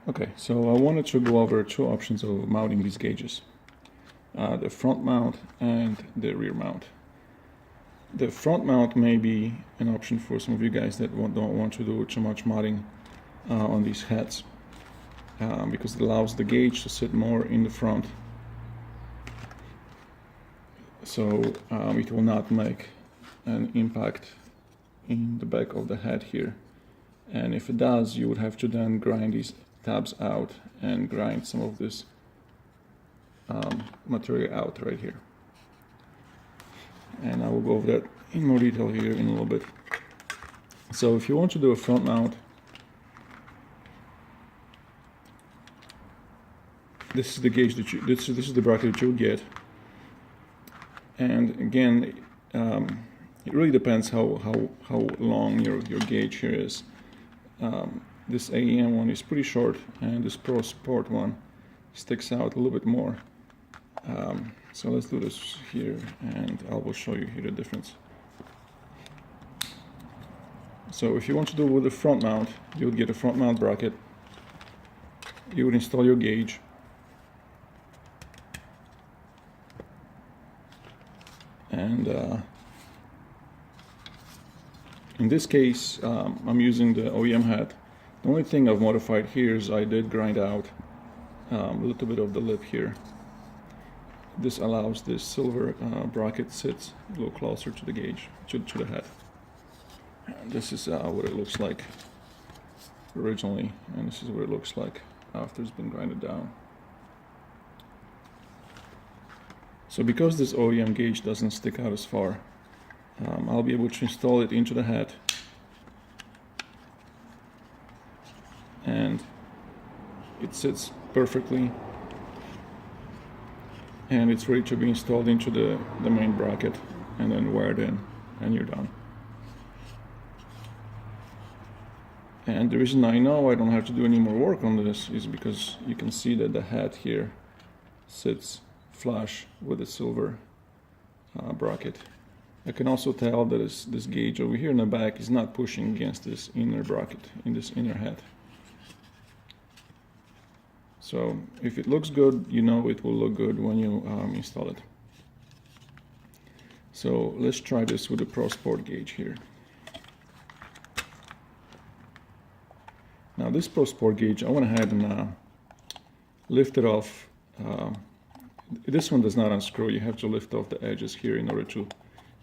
Okay, so I wanted to go over two options of mounting these gauges. The front mount and the rear mount. The front mount may be an option for some of you guys that don't want to do too much mounting on these heads, because it allows the gauge to sit more in the front, so it will not make an impact in the back of the head here. And if it does, you would have to then grind these tabs out and grind some of this material out right here. And I will go over that in more detail here in a little bit. So if you want to do a front mount, this is the gauge that this is the bracket that you'll get. And again, it really depends how long your gauge here is. This AEM one is pretty short, and this Pro Sport one sticks out a little bit more. So let's do this here, and I will show you here the difference. So if you want to do it with a front mount, you would get a front mount bracket. You would install your gauge. And in this case, I'm using the OEM head. The only thing I've modified here is I did grind out a little bit of the lip here. This allows this silver bracket sits a little closer to the gauge, to the head. And this is what it looks like originally, and this is what it looks like after it's been grinded down. So because this OEM gauge doesn't stick out as far, I'll be able to install it into the head, and it sits perfectly, and it's ready to be installed into the main bracket and then wired in, and you're done. And the reason I know I don't have to do any more work on this is because you can see that the head here sits flush with the silver bracket. I can also tell that this gauge over here in the back is not pushing against this inner bracket, in this inner head. So if it looks good, you know it will look good when you install it. So let's try this with the Pro Sport gauge here. Now this Pro Sport gauge, I went ahead and lifted off. This one does not unscrew. You have to lift off the edges here in order to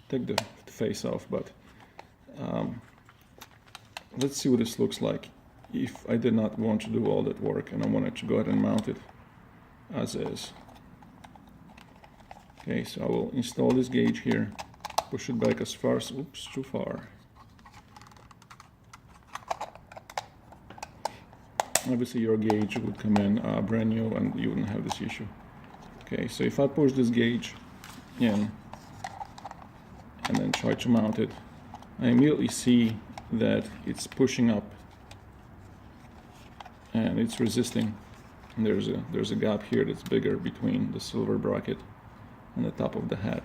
take the face off. But let's see what this looks like if I did not want to do all that work and I wanted to go ahead and mount it as is. Okay, so I will install this gauge here, push it back as far as, oops, too far. Obviously your gauge would come in brand new and you wouldn't have this issue. Okay, so if I push this gauge in and then try to mount it, I immediately see that it's pushing up and it's resisting. And there's a gap here that's bigger between the silver bracket and the top of the head.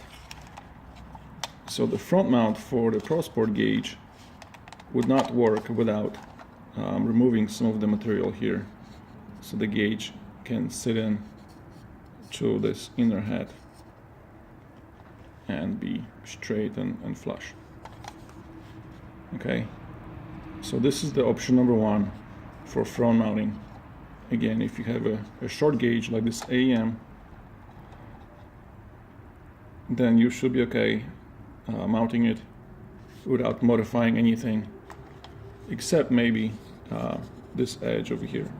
So the front mount for the Pro Sport gauge would not work without removing some of the material here, so the gauge can sit in to this inner head and be straight and flush. Okay, so this is the option number one for front mounting. Again, if you have a short gauge like this AEM, then you should be okay mounting it without modifying anything except maybe this edge over here.